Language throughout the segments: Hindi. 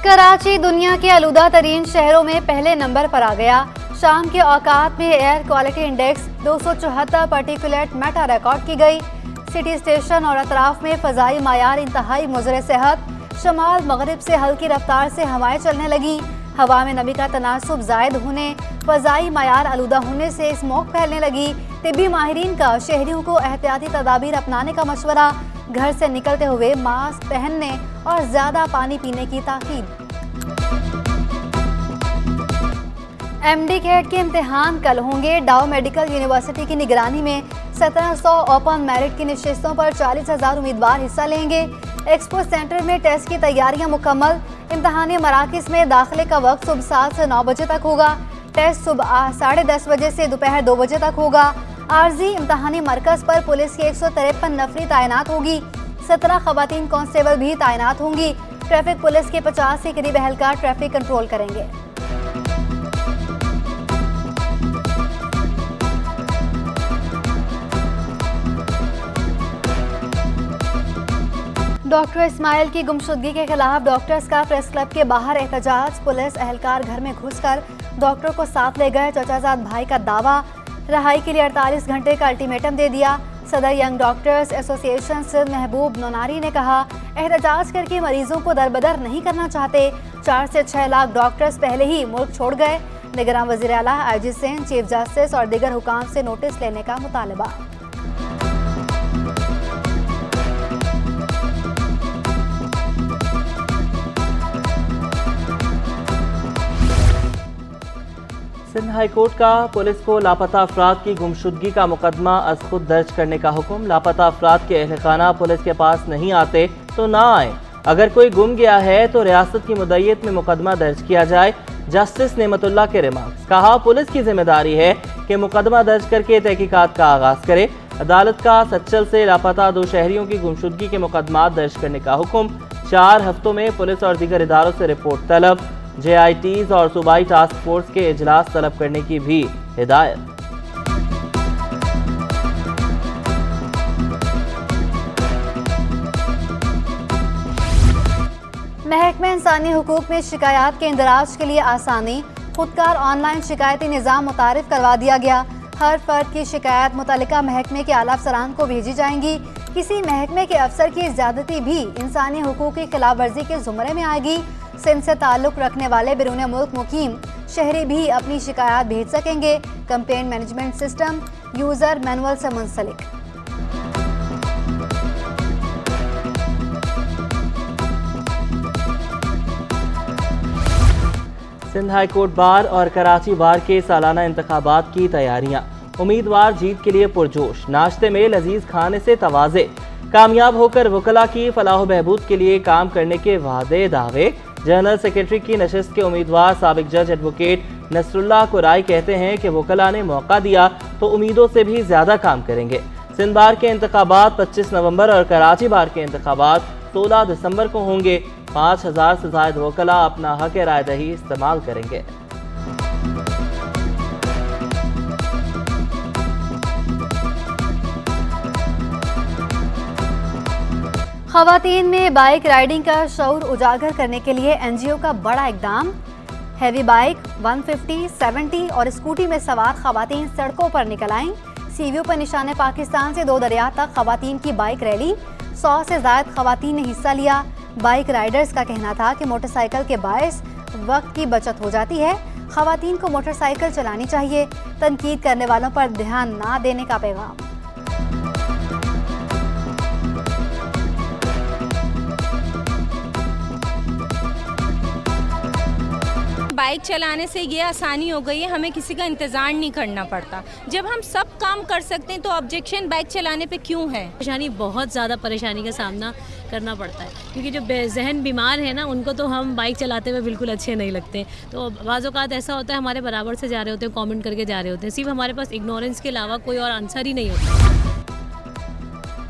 कराची दुनिया के आलूदा तरीन शहरों में पहले नंबर पर आ गया। शाम के औकात में air quality index 274 particulate matter record की गई। सिटी स्टेशन और अतराफ में फ़ज़ाई मायार इंतहाई मुज़र सेहत। शमाल मगरिब से हल्की रफ्तार से हवाएं चलने लगी। हवा में नमी का तनासुब जायद होने, फ़ज़ाई मायार आलूदा होने से स्मोक फैलने लगी। तिब्बी माहिरीन का शहरियों को एहतियाती तदाबीर अपनाने का मशवरा। घर से निकलते हुए मास्क पहनने और ज्यादा पानी पीने की ताकीद। MD कैट के इम्तिहान कल होंगे। डाउ मेडिकल यूनिवर्सिटी की निगरानी में 1700 ओपन मेरिट की नशिस्तों पर 40,000 उम्मीदवार हिस्सा लेंगे। एक्सपो सेंटर में टेस्ट की तैयारियां मुकम्मल। इम्तिहानी मराकिज़ में दाखिले का वक्त सुबह 7 से 9 बजे तक होगा। टेस्ट सुबह 10:30 बजे से दोपहर 2 बजे तक होगा। आर्जी इम्तिहानी मरकज पर पुलिस की 153 नफरी तैनात होगी। 17 खवातीन कांस्टेबल भी तैनात होंगी। ट्रैफिक पुलिस के 50 के करीब एहलकार ट्रैफिक कंट्रोल करेंगे। डॉक्टर इस्माइल की गुमशुदगी के खिलाफ डॉक्टर्स का प्रेस क्लब के बाहर एहतजाज। पुलिस एहलकार घर में घुसकर डॉक्टर को साथ ले गए। चचाजाद भाई का दावा। रहाई के लिए 48 घंटे का अल्टीमेटम दे दिया। सदर यंग डॉक्टर्स एसोसिएशन सिंध महबूब नोनारी ने कहा, एहतजाज करके मरीजों को दरबदर नहीं करना चाहते। 4 से 6 लाख डॉक्टर्स पहले ही मुल्क छोड़ गए। निगरान वज़ीर आला IG सिंध, चीफ जस्टिस और दीगर हुकाम से नोटिस लेने का मुतालबा। सिंध हाई कोर्ट का पुलिस को लापता अफराद की गुमशुदगी का मुकदमा अज खुद दर्ज करने का हुक्म। लापता अफराद के अहलखाना पुलिस के पास नहीं आते तो ना आए। अगर कोई गुम गया है तो रियासत की मुद्दईयत में मुकदमा दर्ज किया जाए। जस्टिस नेमतुल्लाह के रिमार्क्स। कहा, पुलिस की जिम्मेदारी है कि मुकदमा दर्ज करके तहकीकात का आगाज करे। अदालत का सच्चल से लापता 2 शहरियों की गुमशुदगी के मुकदमा दर्ज करने का हुक्म। 4 हफ्तों में पुलिस और दीगर इदारों से रिपोर्ट तलब। JITs और सूबाई टास्क फोर्स के इजलास तलब करने की भी हिदायत। महकमा इंसानी हुकूक में शिकायत के इंदराज के लिए आसानी। खुदकार ऑनलाइन शिकायती निज़ाम मुतारिफ करवा दिया गया। हर फर्द की शिकायत मुतल्लिका महकमे के आला अफसरान को भेजी जाएंगी। किसी महकमे के अफसर की ज़्यादती भी इंसानी हुकूक की खिलाफ वर्जी के ज़ुमरे में आएगी। सिंध से ताल्लुक़ रखने वाले बिरून मुल्क मुकीम शहरी भी अपनी शिकायत भेज सकेंगे। Complaint management system user manual से मुंसलिक। सिंध हाई कोर्ट बार और कराची बार के सालाना इंतखाबात की तैयारियां। उम्मीदवार जीत के लिए पुरजोश। नाश्ते में लजीज खाने से तवाज़े। कामयाब होकर वकला की फलाह बहबूद के लिए काम करने के वादे दावे। जनरल सेक्रेटरी की नशिस्त के उम्मीदवार साबिक जज एडवोकेट नसरुल्लाह कुराई कहते हैं कि वकला ने मौका दिया तो उम्मीदों से भी ज्यादा काम करेंगे। सिंध बार के इंतखाबात 25 नवंबर और कराची बार के इंतखाबात 16 दिसंबर को होंगे। 5000 से ज्यादा वकला अपना हक राय दही इस्तेमाल करेंगे। खवातीन में बाइक राइडिंग का शऊर उजागर करने के लिए NGO का बड़ा इकदाम। हैवी बाइक 150, 70 और स्कूटी में सवार खवातीन सड़कों पर निकल आईं। सीवियों पर निशाने पाकिस्तान से 2 दरिया तक खवातीन की बाइक रैली। 100 से ज्यादा खवातीन ने हिस्सा लिया। बाइक राइडर्स का कहना था कि मोटरसाइकिल के बायस वक्त की बचत हो जाती है। खवातीन को मोटरसाइकिल चलानी चाहिए। तनकीद करने वालों पर ध्यान ना देने का पैगाम। बाइक चलाने से ये आसानी हो गई है, हमें किसी का इंतज़ार नहीं करना पड़ता। जब हम सब काम कर सकते हैं तो ऑब्जेक्शन बाइक चलाने पे क्यों है? परेशानी, बहुत ज़्यादा परेशानी का सामना करना पड़ता है क्योंकि जो बेज़हन बीमार है ना, उनको तो हम बाइक चलाते हुए बिल्कुल अच्छे नहीं लगते। तो बाज़ औक़ात ऐसा होता है, हमारे बराबर से जा रहे होते हैं, कमेंट करके जा रहे होते हैं, सिर्फ हमारे पास इग्नोरेंस के अलावा कोई और आंसर ही नहीं होता।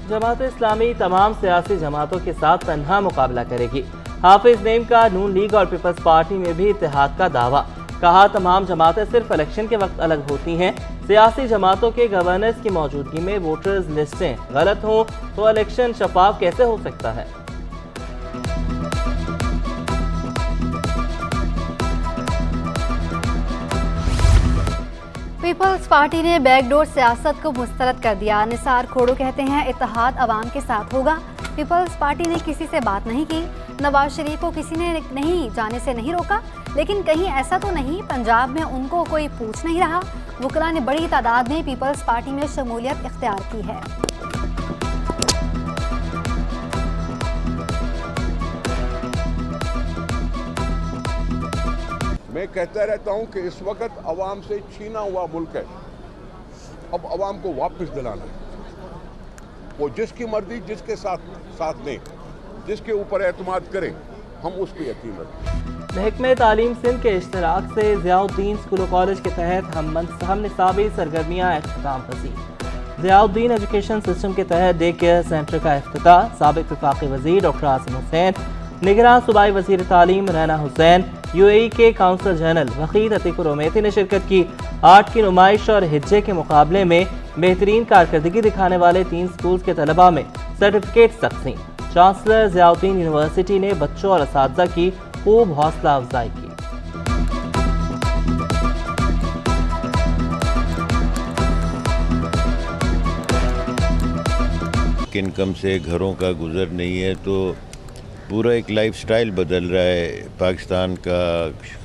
जमात इस्लामी तमाम सियासी जमातों के साथ तन्हा मुकाबला करेगी। हाफिज नईम का नून लीग और पीपल्स पार्टी में भी इत्तेहाद का दावा। कहा, तमाम जमातें सिर्फ इलेक्शन के वक्त अलग होती हैं। सियासी जमातों के गवर्नर्स की मौजूदगी में वोटर्स लिस्टें गलत हों तो इलेक्शन शफाफ कैसे हो सकता है। पीपल्स पार्टी ने बैकडोर सियासत को मुस्तरद कर दिया। निसार खोड़ो कहते हैं इत्तेहाद अवाम के साथ होगा। पीपल्स पार्टी ने किसी से बात नहीं की। नवाज शरीफ को किसी ने नहीं जाने से नहीं रोका, लेकिन कहीं ऐसा तो नहीं पंजाब में उनको कोई पूछ नहीं रहा। वुकला ने बड़ी तादाद में पीपल्स पार्टी में शमूलियत इख्तियार की है। मैं कहता रहता हूं कि इस वक्त अवाम से छीना हुआ मुल्क है, अब अवाम को वापस दिलाना है। वो जिसकी मर्जी जिसके साथ दें, जिसके ऊपर एतमाद करें, हम उस पर यकीन रखें। महकमे तालीम सिंध के इश्तराक से ज़ियाउद्दीन स्कूल और कॉलेज के तहत हम निसाबी सरगर्मियाँ अख्ताम पसीर। ज़ियाउद्दीन एजुकेशन सिस्टम के तहत डे केयर सेंटर का इफ्तिताह साबिक़ वफाकी वज़ीर डॉक्टर आसिम हुसैन, निगरान सूबाई वज़ीर तालीम रैना हुसैन, UAE के काउंसलर जनरल वकील अतीकुर उमैती ने शिरकत की। आर्ट की नुमाइश और हिज्जे के मुकाबले में बेहतरीन कारकर्दगी दिखाने वाले 3 स्कूल के तलबा में सर्टिफिकेट तकसीम। चांसलर ज़ियाउद्दीन यूनिवर्सिटी ने बच्चों और असातिज़ा की खूब हौसला अफजाई की। इनकम से घरों का गुजर नहीं है तो पूरा एक लाइफस्टाइल बदल रहा है पाकिस्तान का,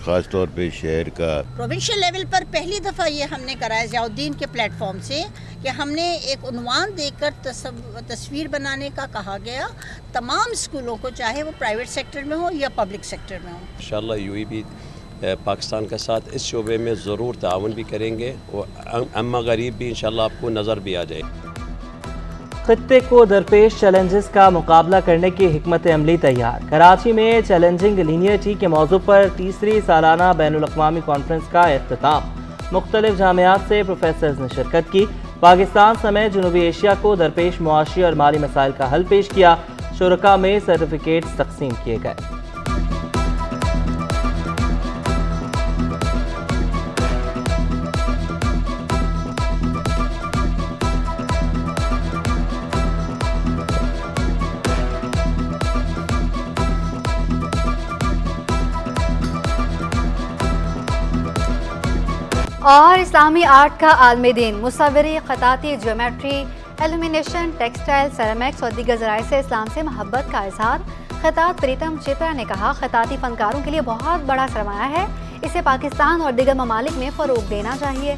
ख़ास तौर पे शहर का। प्रोविंशियल लेवल पर पहली दफ़ा ये हमने कराया ज़ियाउद्दीन के प्लेटफॉर्म से कि हमने एक उन्वान देकर तस्वीर बनाने का कहा गया तमाम स्कूलों को, चाहे वो प्राइवेट सेक्टर में हो या पब्लिक सेक्टर में हो। इंशाअल्लाह UAE भी पाकिस्तान के साथ इस शोबे में ज़रूर ताउन भी करेंगे और अम्मा गरीब भी इंशाअल्लाह आपको नज़र भी आ जाए। खित्ते को दरपेश चैलेंजेस का मुकाबला करने की हिकमत अमली तैयार। कराची में चैलेंजिंग लीनियरिटी के मौजू पर तीसरी सालाना बैनुल-अक़वामी कॉन्फ्रेंस का इख्तिताम। मुख्तलिफ जामियात से प्रोफेसर्स ने शिरकत की। पाकिस्तान समेत जनूबी एशिया को दरपेश मुआशी और माली मसाइल का हल पेश किया। शुरका में सर्टिफिकेट्स तकसीम किए गए। और इस्लामी आर्ट का आलमी दिन। मुसव्वरी, खताती, ज्योमेट्री, एल्यूमिनेशन, टेक्सटाइल, सेरेमिक्स और दीगर ज़राए से इस्लाम से मोहब्बत का इजहार। खतात प्रीतम चित्रा ने कहा, खताती फनकारों के लिए बहुत बड़ा सरमाया है, इसे पाकिस्तान और दीगर ममालिक में फ़रोग देना चाहिए।